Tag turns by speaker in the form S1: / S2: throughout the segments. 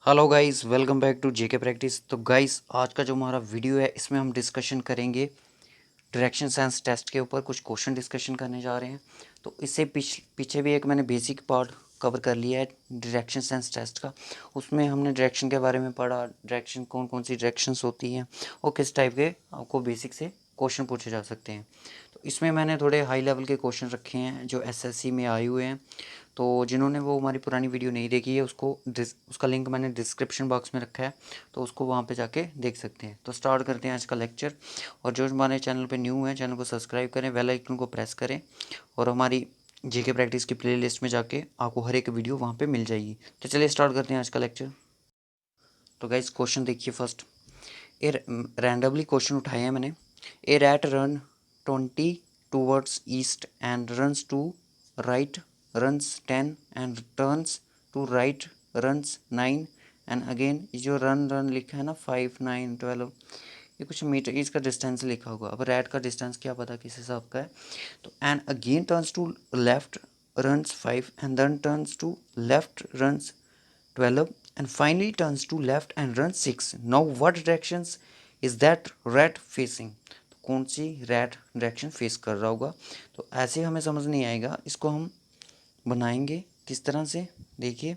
S1: Hello guys, welcome back to JK practice. तो guys, आज का जो हमारा वीडियो है इसमें हम डिस्कशन करेंगे डायरेक्शन सेंस टेस्ट के ऊपर। कुछ क्वेश्चन डिस्कशन करने जा रहे हैं। तो इससे पीछे भी एक मैंने बेसिक पार्ट कवर कर लिया है डायरेक्शन सेंस टेस्ट का। उसमें हमने डायरेक्शन के बारे में पढ़ा, डायरेक्शन कौन कौन सी डायरेक्शंस होती हैं और किस टाइप के आपको बेसिक से क्वेश्चन पूछे जा सकते हैं। तो इसमें मैंने थोड़े हाई लेवल के क्वेश्चन रखे हैं जो एसएससी में आए हुए हैं। तो जिन्होंने वो हमारी पुरानी वीडियो नहीं देखी है उसका लिंक मैंने डिस्क्रिप्शन बॉक्स में रखा है, तो उसको वहाँ पे जाके देख सकते हैं। तो स्टार्ट करते हैं आज का लेक्चर। और जो हमारे चैनल पे न्यू है, चैनल को सब्सक्राइब करें, बेल आइकन को प्रेस करें और हमारी जेके प्रैक्टिस की प्लेलिस्ट में जाके आपको हर एक वीडियो वहाँ पे मिल जाएगी। तो चलिए स्टार्ट करते हैं आज का लेक्चर। तो गाइस, क्वेश्चन देखिए फर्स्ट। ए रैंडमली क्वेश्चन उठाए हैं मैंने। A rat run 20 towards east and runs to right, runs 10 and turns to right, runs 9 and again. जो रन रन लिखा है ना, 5 9 12, ये कुछ मीटर इसका डिस्टेंस लिखा होगा। अब रैट का डिस्टेंस क्या पता किस हिसाब का है। तो and again turns to left, runs 5 and then turns to left, runs 12 and finally turns to left and runs 6. Now what directions is that rat facing? तो कौन सी रैट डायरेक्शन फेस कर रहा होगा। तो ऐसे हमें समझ नहीं आएगा, इसको हम बनाएंगे किस तरह से। देखिए,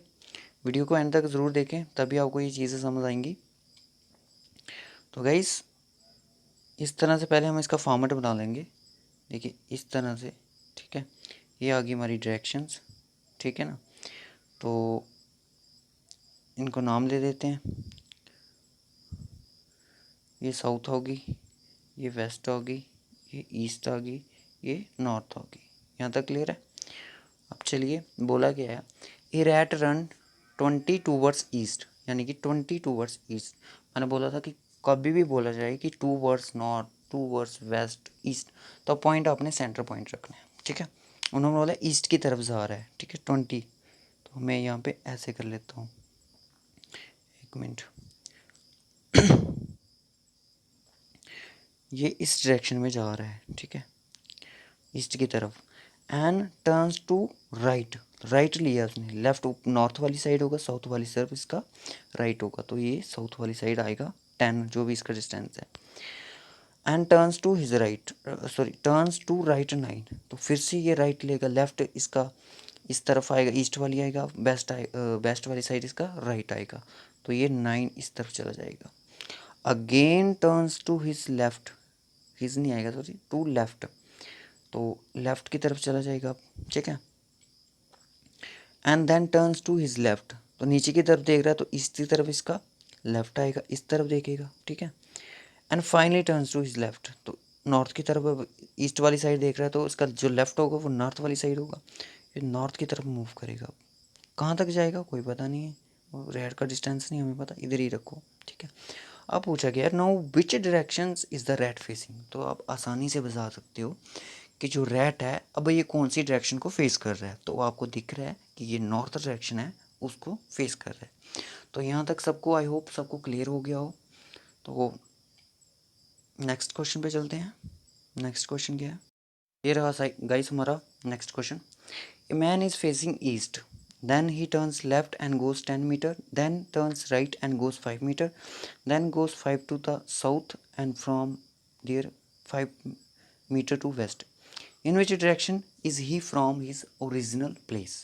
S1: वीडियो को एंड तक ज़रूर देखें, तभी आपको ये चीज़ें समझ आएंगी। तो गाइस, इस तरह से पहले हम इसका फॉर्मेट बना लेंगे। देखिए इस तरह से, ठीक है। ये आ गई हमारी डायरेक्शंस, ठीक है ना। तो इनको नाम दे देते हैं। ये साउथ होगी, ये वेस्ट होगी, ये ईस्ट आ गई, ये नॉर्थ होगी। यहाँ तक क्लियर है। अब चलिए, बोला गया है ए रैट रन 20 टूवर्ड्स ईस्ट, यानी कि 20 टूवर्ड्स ईस्ट। मैंने बोला था कि कभी भी बोला जाए कि towards north, towards west, east, तो पॉइंट आपने सेंटर पॉइंट रखना है, ठीक है। उन्होंने बोला ईस्ट की तरफ जा रहा है, ठीक है, 20। तो मैं यहाँ पे ऐसे कर लेता हूँ, एक मिनट। ये इस डायरेक्शन में जा रहा है, ठीक है, ईस्ट की तरफ। And turns to right, right लिया उसने, लेफ्ट नॉर्थ वाली साइड होगा, साउथ वाली तरफ इसका राइट होगा, तो ये साउथ वाली साइड आएगा 10, जो भी इसका डिस्टेंस है। And turns to his right, sorry, turns to right 9। तो फिर से ये राइट लेगा, लेफ्ट इसका इस तरफ आएगा, ईस्ट वाली आएगा, वेस्ट वाली साइड इसका राइट आएगा, तो ये 9 इस तरफ चला जाएगा। Again turns to his left, his नहीं आएगा, सॉरी, टू लेफ्ट, तो लेफ़्ट की तरफ चला जाएगा, ठीक है। And then turns to his left, तो नीचे की तरफ देख रहा है तो इसकी तरफ इसका लेफ्ट आएगा, इस तरफ देखेगा, ठीक है। And finally turns to his left, तो नॉर्थ की तरफ, ईस्ट वाली साइड देख रहा है तो इसका जो लेफ्ट होगा वो नॉर्थ वाली साइड होगा, ये नॉर्थ की तरफ मूव करेगा। कहाँ तक जाएगा कोई पता नहीं है, वो रेड का डिस्टेंस नहीं हमें पता, इधर ही रखो, ठीक है। अब पूछा गया now which directions is the red facing. तो आप आसानी से बता सकते हो कि जो रैट है अब ये कौन सी डायरेक्शन को फेस कर रहा है। तो आपको दिख रहा है कि ये नॉर्थ डायरेक्शन है, उसको फेस कर रहा है। तो यहाँ तक सबको, आई होप सबको क्लियर हो गया हो। तो नेक्स्ट क्वेश्चन पे चलते हैं। नेक्स्ट क्वेश्चन क्या है, ये रहा गाइस हमारा next question. A man is facing east, then he turns left and goes 10 meter, then turns right and goes 5 meter, then goes 5 to the south and from there 5 meter to west. In which direction is he from his original place?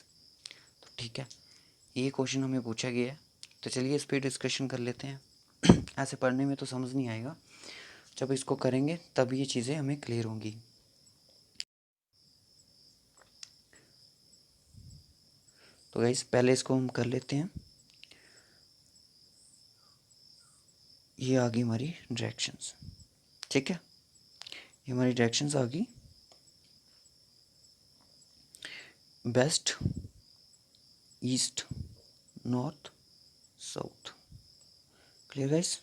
S1: तो ठीक है, ये question हमें पूछा गया है, तो चलिए इस पर डिस्कशन कर लेते हैं। ऐसे पढ़ने में तो समझ नहीं आएगा, जब इसको करेंगे तब ये चीज़ें हमें क्लियर होंगी। तो गाइस, पहले इसको हम कर लेते हैं। ये आ गई हमारी डायरेक्शंस, ठीक है, ये हमारी डायरेक्शंस आ गई, west, east, north, south. Clear guys.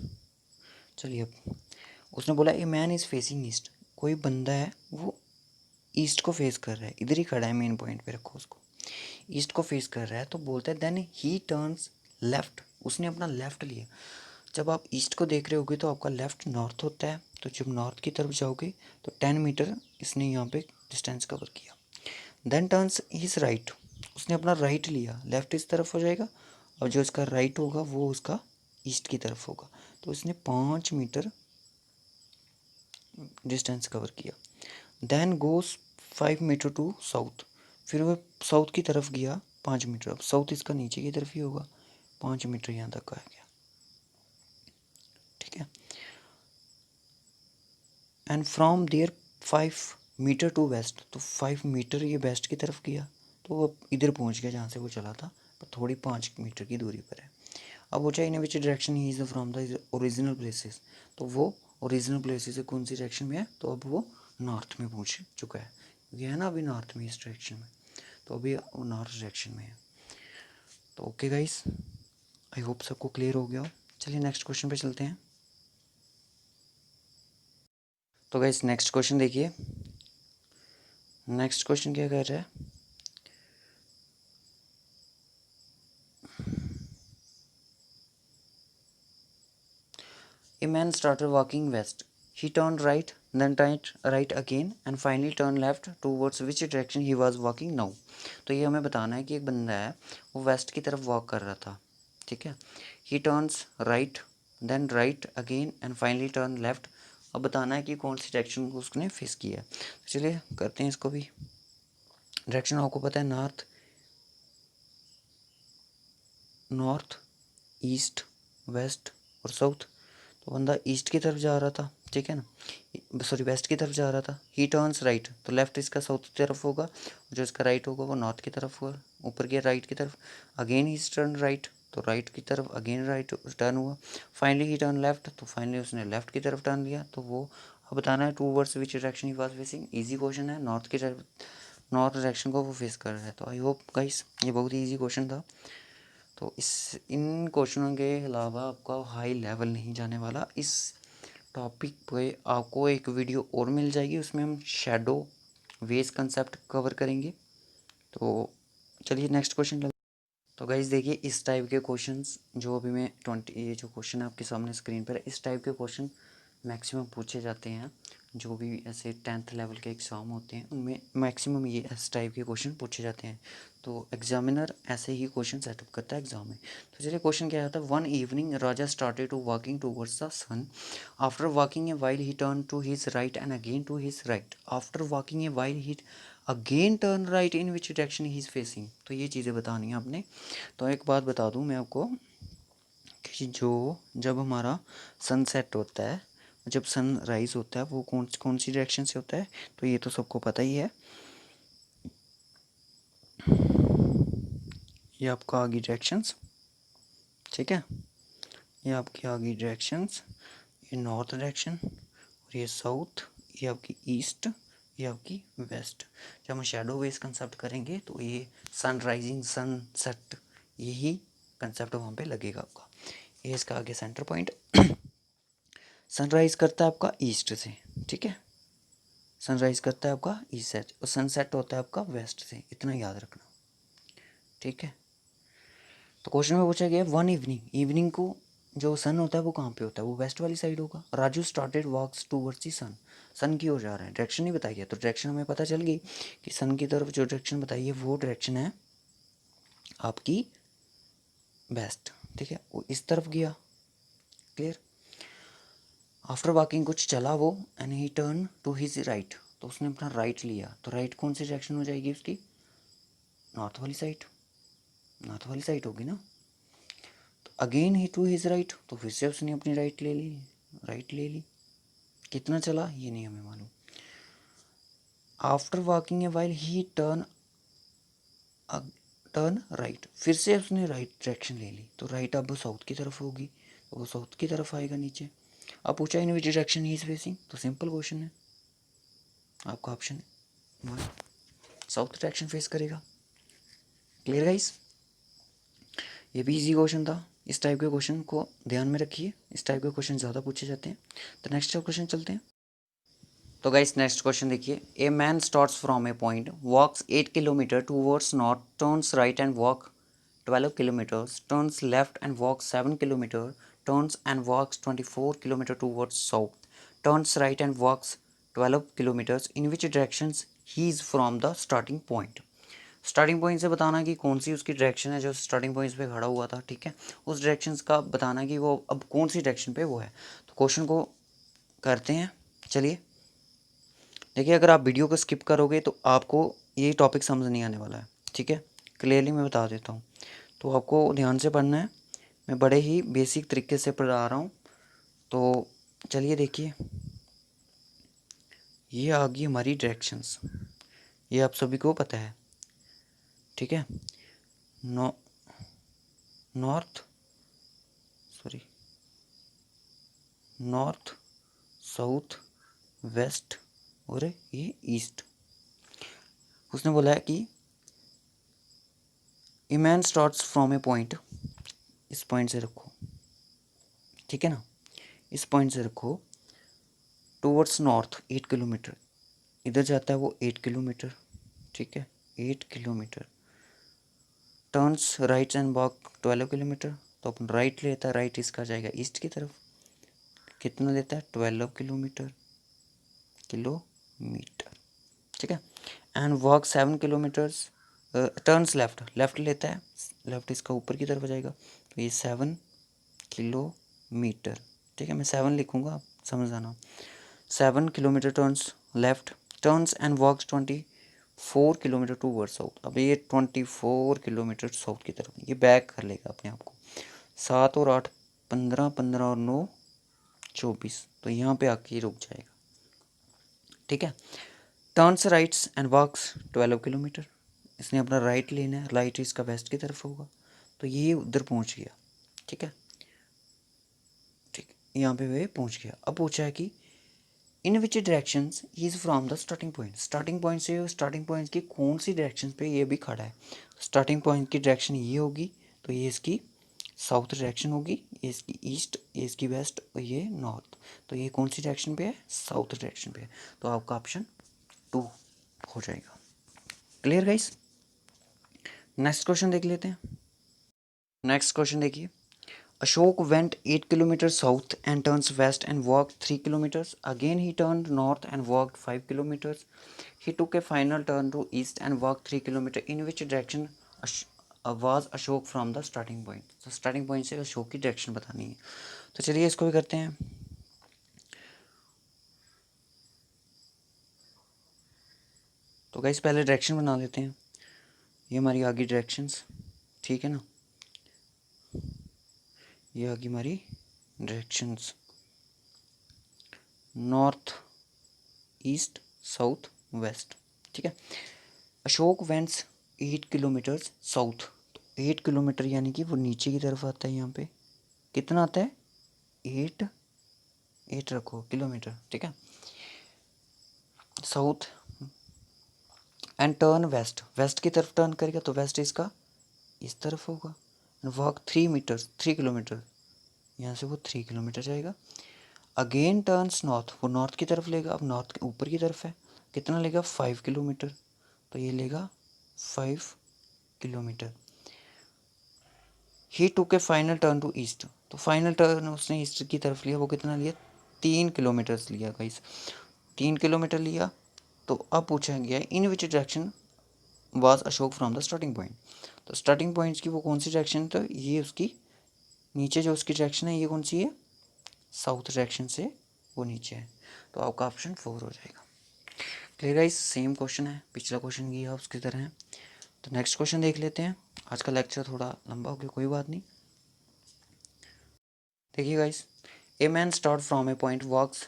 S1: चलिए, अब उसने बोला a man is facing east, कोई बंदा है वो ईस्ट को फेस कर रहा है, इधर ही खड़ा है, मेन पॉइंट पे रखो उसको, ईस्ट को फेस कर रहा है। तो बोलता है देन ही टर्न्स लेफ्ट, उसने अपना लेफ्ट लिया। जब आप ईस्ट को देख रहे होगे तो आपका लेफ्ट नॉर्थ होता है, तो जब नॉर्थ की तरफ जाओगे तो 10 मीटर इसने यहाँ पे डिस्टेंस कवर किया। देन टर्न्स हिज राइट, उसने अपना राइट लिया, लेफ्ट इस तरफ हो जाएगा अब जो इसका राइट होगा वो उसका ईस्ट की तरफ होगा, तो इसने 5 मीटर डिस्टेंस कवर किया। Then goes 5 metre to south, फिर वो साउथ की तरफ गया 5 मीटर। अब साउथ इसका नीचे की तरफ ही होगा, 5 मीटर यहाँ तक आ गया, ठीक है। And from there 5 metre to west, तो 5 मीटर ये वेस्ट की तरफ गया, तो वो इधर पहुँच गया जहाँ से वो चला था, पर थोड़ी 5 मीटर की दूरी पर है। अब वो चाहे in which direction he is from the original places, तो वो ओरिजिनल प्लेसेस से कौन सी डायरेक्शन में है, तो अब वो नॉर्थ में पहुँच चुका है, ये है ना अभी नॉर्थ में इस डायरेक्शन में, तो अभी वो नॉर्थ डायरेक्शन में है। तो ओके गाइस, आई होप सबको क्लियर हो गया हो। चलिए नेक्स्ट क्वेश्चन पे चलते हैं। तो गाइस नेक्स्ट क्वेश्चन देखिए, नेक्स्ट क्वेश्चन क्या कर रहा है, A man started walking west. He turned right, then turned right again, and finally turned left towards which direction he was walking now. तो ये हमें बताना है कि एक बंदा है वो वेस्ट की तरफ वॉक कर रहा था, ठीक है। He turns right, then right again, and finally turned left. अब बताना है कि कौन सी डायरेक्शन को उसने फेस किया है। तो चलिए करते हैं इसको भी। डायरेक्शन आपको पता है, नॉर्थ, नॉर्थ, ईस्ट, वेस्ट और साउथ। तो बंदा ईस्ट की तरफ जा रहा था, ठीक है ना, सॉरी वेस्ट की तरफ जा रहा था। ही टर्न्स राइट, तो लेफ्ट इसका साउथ की तरफ होगा, जो इसका राइट होगा वो नॉर्थ की तरफ होगा, ऊपर गया राइट की तरफ। अगेन ही टर्न राइट, तो राइट की तरफ अगेन राइट टर्न हुआ। फाइनली ही टर्न लेफ्ट, तो फाइनली उसने लेफ्ट की तरफ टर्न लिया। तो वो अब बताना है towards which direction he was facing. Easy question है, नॉर्थ की तरफ, नॉर्थ डायरेक्शन को वो फेस कर रहा है। तो आई होप गाइस ये बहुत ही ईजी क्वेश्चन था। तो इस इन क्वेश्चनों के अलावा आपका हाई लेवल नहीं जाने वाला। इस टॉपिक पे आपको एक वीडियो और मिल जाएगी, उसमें हम शैडो वेज कंसेप्ट कवर करेंगे। तो चलिए नेक्स्ट क्वेश्चन लग। तो गाइस देखिए, इस टाइप के क्वेश्चंस जो अभी मैं 20, ये जो क्वेश्चन है आपके सामने स्क्रीन पर है, इस टाइप के क्वेश्चन मैक्सिमम पूछे जाते हैं। जो भी ऐसे 10th लेवल के एग्ज़ाम होते हैं उनमें मैक्सिमम ये इस टाइप के क्वेश्चन पूछे जाते हैं। तो एग्जामिनर ऐसे ही क्वेश्चन सेटअप करता है एग्जाम में। तो चलिए क्वेश्चन क्या आता है, one evening Raja started to walking towards the sun. After walking a while he turn to his right and again to his right. After walking a while he again turn right in which direction he is facing. तो ये चीज़ें बतानी है आपने। तो एक बात बता दूं मैं आपको कि जो जब हमारा सनसेट होता है, जब सन राइज होता है, वो कौन कौन सी डायरेक्शन से होता है, तो ये तो सबको पता ही है। ये आपका आगे डायरेक्शंस, ठीक है, ये आपकी आगे डायरेक्शंस, ये नॉर्थ डायरेक्शन और ये साउथ, ये आपकी ईस्ट, ये आपकी वेस्ट। जब हम शेडो वेज कंसेप्ट करेंगे तो ये सन राइजिंग सन सेट, यही कंसेप्ट वहाँ पे लगेगा आपका। ये इसका आगे सेंटर पॉइंट। सनराइज़ करता है आपका ईस्ट से, ठीक है, सनराइज़ करता है आपका ईस्ट से और सनसेट होता है आपका वेस्ट से, इतना याद रखना, ठीक है। तो क्वेश्चन में पूछा गया वन इवनिंग, इवनिंग को जो सन होता है वो कहाँ पे होता है, वो वेस्ट वाली साइड होगा। Raju started walks towards the sun, sun की ओर जा रहा है, डायरेक्शन नहीं बताई गया, तो डायरेक्शन हमें पता चल गई कि सन की तरफ जो डायरेक्शन बताई है वो डायरेक्शन है आपकी वेस्ट, ठीक है। वो इस तरफ गया, क्लियर। आफ्टर वॉकिंग कुछ चला वो, and he turn to his right, तो उसने अपना राइट लिया, तो राइट कौन सी डायरेक्शन हो जाएगी उसकी, नॉर्थ वाली साइड, नॉर्थ वाली साइड होगी ना। तो again he to his right, तो फिर से उसने अपनी राइट ले ली, राइट ले ली। कितना चला ये नहीं हमें मालूम। After walking a while he turn, turn right, फिर से उसने राइट डायरेक्शन ले ली, तो राइट अब साउथ की तरफ होगी, तो वो साउथ की तरफ आएगा नीचे। अब पूछा in which direction he is facing, तो सिंपल क्वेश्चन है, आपका option one south direction face करेगा। क्लियर गाइस, ये भी इजी क्वेश्चन था। इस टाइप के क्वेश्चन को ध्यान में रखिए, इस टाइप के क्वेश्चन ज़्यादा पूछे जाते हैं। तो नेक्स्ट क्वेश्चन चलते हैं। तो गाइस नेक्स्ट क्वेश्चन देखिए, a man starts from a point, walks 8 kilometre towards north, turns right and walk 12 kilometres, turns left and walk 7 kilometre, turns and walks 24 kilometre towards south, turns right and walks 12 kilometres, in which directions he is from the starting point. Starting point से बताना कि कौन सी उसकी direction है जो starting point पे खड़ा हुआ था, ठीक है, उस डायरेक्शन का बताना कि वो अब कौन सी डायरेक्शन पे वो है। तो क्वेश्चन को करते हैं, चलिए। देखिए, अगर आप वीडियो को स्किप करोगे तो आपको ये टॉपिक समझ नहीं आने वाला है, ठीक है, क्लियरली मैं बता देता हूँ। तो आपको ध्यान से पढ़ना है, मैं बड़े ही बेसिक तरीके से पढ़ा रहा हूँ। तो चलिए देखिए, ये आ गई हमारी डायरेक्शंस, ये आप सभी को पता है, ठीक है। नॉर्थ नॉर्थ, साउथ, वेस्ट और ये ईस्ट। उसने बोला है कि ए man starts from a point, इस पॉइंट से रखो, ठीक है ना, इस पॉइंट से रखो, टूवर्ड्स नॉर्थ 8 किलोमीटर, इधर जाता है वो 8 किलोमीटर, ठीक है, 8 kilometre, turns right and walk 12 kilometre, तो अपन राइट लेता है, राइट इसका जाएगा ईस्ट की तरफ, कितना लेता है 12 किलोमीटर, ठीक है, and walk 7 kilometres, turns left, left लेता है, लेफ्ट इसका ऊपर की तरफ जाएगा, तो ये 7 किलोमीटर, ठीक है, मैं 7 लिखूँगा, आप समझ आना, 7 kilometre turns left, turns and walks 24 kilometre toward south. अब ये 24 किलोमीटर साउथ की तरफ, ये बैक कर लेगा अपने आप को, 7 और 8 15, 15 और 9 24, तो यहाँ पे आके रुक जाएगा, ठीक है। Turns rights and walks 12 kilometre, इसने अपना राइट लेना है, राइट इसका वेस्ट की तरफ होगा, तो ये उधर पहुँच गया, ठीक है, ठीक, यहाँ पे वे पहुँच गया। अब पूछा है कि in which direction is from the starting point, starting point से स्टार्टिंग पॉइंट की कौन सी डायरेक्शन पे ये भी खड़ा है। स्टार्टिंग पॉइंट की डायरेक्शन ये होगी, तो ये इसकी साउथ डायरेक्शन होगी, ये इसकी ईस्ट, ये इसकी वेस्ट और ये नॉर्थ, तो ये कौन सी डायरेक्शन पे है, साउथ डायरेक्शन पे है, तो आपका ऑप्शन 2 हो जाएगा। क्लियर गाइस, नेक्स्ट क्वेश्चन देख लेते हैं। नेक्स्ट क्वेश्चन देखिए, Ashok went 8 kilometers south and turns west and walked 3 kilometers. Again he turned north and walked 5 kilometers. He took a final turn to east and walked 3 kilometers. In which direction was Ashok from the starting point? तो starting point से अशोक की direction बतानी है, तो चलिए इसको भी करते हैं। तो गाइस पहले डायरेक्शन बना लेते हैं, ये हमारी आगे डायरेक्शंस, ठीक है ना, ये आ गई हमारी directions, north, east, south, west, ठीक है। अशोक वेंट्स 8 किलोमीटर्स साउथ, तो 8 किलोमीटर यानी कि वो नीचे की तरफ आता है, यहाँ पे कितना आता है 8 रखो किलोमीटर, ठीक है, south, and turn west, west की तरफ टर्न करेगा, तो वेस्ट इसका इस तरफ होगा, वॉक 3 किलोमीटर, यहाँ से वो 3 किलोमीटर जाएगा। अगेन टर्न्स नॉर्थ, वो नॉर्थ की तरफ लेगा, अब नॉर्थ के ऊपर की तरफ है, कितना लेगा 5 किलोमीटर, तो ये लेगा 5 kilometre. He took a final turn to east, तो फाइनल टर्न उसने ईस्ट की तरफ लिया, वो कितना लिया 3 किलोमीटर्स लिया गाइस, 3 किलोमीटर लिया। तो अब पूछा गया in which direction was Ashok from the starting point, तो स्टार्टिंग पॉइंट की वो कौन सी डायरेक्शन, तो ये उसकी नीचे जो उसकी डायरेक्शन है ये कौन सी है, साउथ डायरेक्शन से वो नीचे है, तो आपका ऑप्शन 4 हो जाएगा। क्लियर गाइस, सेम क्वेश्चन है, पिछला क्वेश्चन भी है उसकी तरह है। तो नेक्स्ट क्वेश्चन देख लेते हैं, आज का लेक्चर थोड़ा लंबा हो गया, कोई बात नहीं। देखिए guys, a man start from a point, walks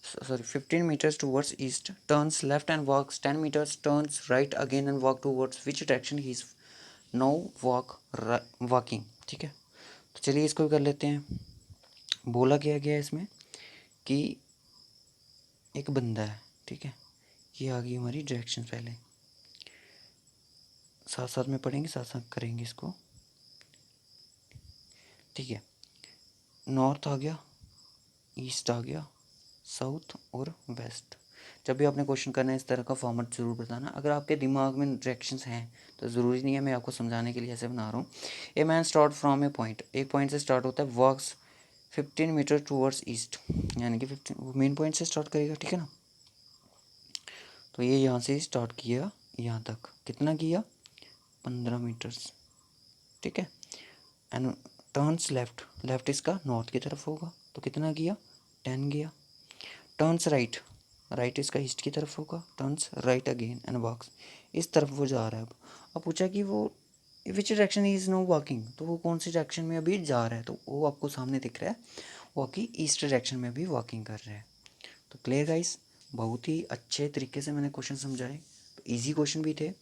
S1: 15 meters towards east, turns left and walks 10 meters, turns right again and walk towards which direction he is now walking, ठीक है। तो चलिए इसको भी कर लेते हैं। बोला क्या गया इसमें कि एक बंदा है, ठीक है, ये आ गई हमारी डायरेक्शन, पहले साथ साथ में पढ़ेंगे, साथ साथ करेंगे इसको, ठीक है। नॉर्थ आ गया, ईस्ट आ गया, साउथ और वेस्ट। जब भी आपने क्वेश्चन करना है इस तरह का फॉर्मेट ज़रूर बताना, अगर आपके दिमाग में डायरेक्शंस हैं तो ज़रूरी नहीं है, मैं आपको समझाने के लिए ऐसे बना रहा हूँ। ए man start from a point, एक पॉइंट से स्टार्ट होता है, वॉक्स 15 मीटर टूवर्ड्स ईस्ट, यानी कि 15 वो मेन पॉइंट से स्टार्ट करेगा, ठीक है ना, तो ये यहाँ से स्टार्ट किया यहाँ तक कितना किया, 15 मीटर्स, ठीक है। एंड टर्न्स लेफ्ट, लेफ्ट इसका नॉर्थ की तरफ होगा तो कितना किया, 10 गया। टर्न्स राइट, राइट इसका ईस्ट की तरफ होगा, turns right again and walks, इस तरफ वो जा रहा है। अब पूछा कि वो which direction is now walking, तो वो कौन सी डायरेक्शन में अभी जा रहा है, तो वो आपको सामने दिख रहा है, वो कि ईस्ट डायरेक्शन में भी वॉकिंग कर रहा है। तो क्लियर गाइस, बहुत ही अच्छे तरीके से मैंने क्वेश्चन समझाए, इजी क्वेश्चन भी थे।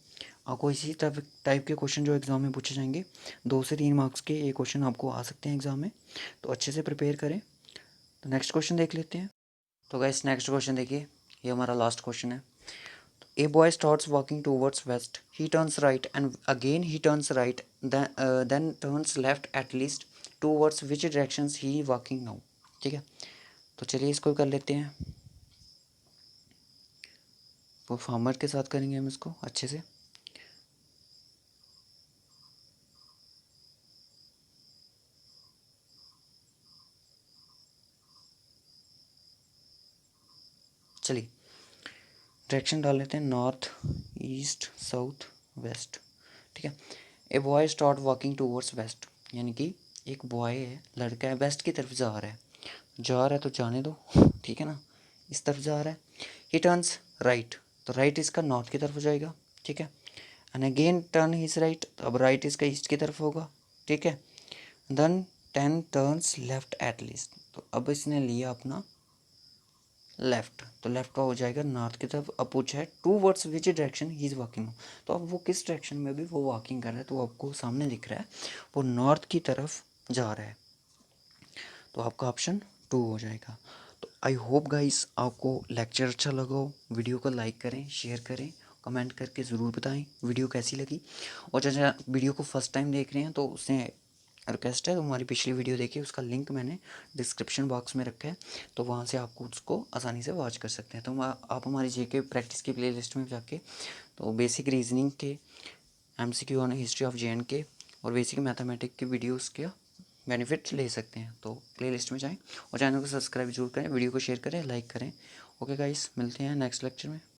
S1: आपको इसी टाइप के क्वेश्चन जो एग्ज़ाम में पूछे जाएंगे, 2 से 3 मार्क्स के ये क्वेश्चन आपको आ सकते हैं एग्ज़ाम में, तो अच्छे से प्रिपेयर करें। तो नेक्स्ट क्वेश्चन देख लेते हैं। तो गाइस नेक्स्ट क्वेश्चन देखिए, ये हमारा लास्ट क्वेश्चन है। A boy starts walking towards west. He turns right and again he turns right. Then turns left at least. Towards which directions he walking now? ठीक है, तो चलिए इसको कर लेते हैं। वो फार्मर के साथ करेंगे हम इसको अच्छे से। चलिए डायरेक्शन डाल लेते हैं, नॉर्थ ईस्ट साउथ वेस्ट, ठीक है। A boy start walking towards west, यानी कि एक बॉय है, लड़का है, वेस्ट की तरफ जा रहा है तो जाने दो, ठीक है ना, इस तरफ जा रहा है। ही टर्न्स राइट, तो राइट इसका नॉर्थ की तरफ हो जाएगा, ठीक है। And again turn his right, तो अब राइट इसका ईस्ट की तरफ होगा, ठीक है। Then 10 turns left at least, तो अब इसने लिया अपना लेफ्ट, तो लेफ्ट का हो जाएगा नॉर्थ की तरफ। अब पूछा है towards which direction he is walking, तो अब वो किस डायरेक्शन में भी वो वॉकिंग कर रहा है, तो आपको सामने दिख रहा है वो नॉर्थ की तरफ जा रहा है, तो आपका ऑप्शन 2 हो जाएगा। तो आई होप गाइस आपको लेक्चर अच्छा लगा हो, वीडियो को लाइक करें, शेयर करें, कमेंट करके ज़रूर बताएं वीडियो कैसी लगी। और जो वीडियो को फर्स्ट टाइम देख रहे हैं तो उससे रिक्वेस्ट है, तो हमारी पिछली वीडियो देखिए, उसका लिंक मैंने डिस्क्रिप्शन बॉक्स में रखा है, तो वहाँ से आपको उसको आसानी से वॉच कर सकते हैं। तो आप हमारी जेके प्रैक्टिस की प्लेलिस्ट में जाके तो बेसिक रीजनिंग के, MCQ on history of J&K और बेसिक मैथमेटिक्स के वीडियोस के बेनिफिट ले सकते हैं। तो प्लेलिस्ट में जाएं और चैनल को सब्सक्राइब जरूर करें, वीडियो को शेयर करें, लाइक करें। ओके गाइस, मिलते हैं नेक्स्ट लेक्चर में।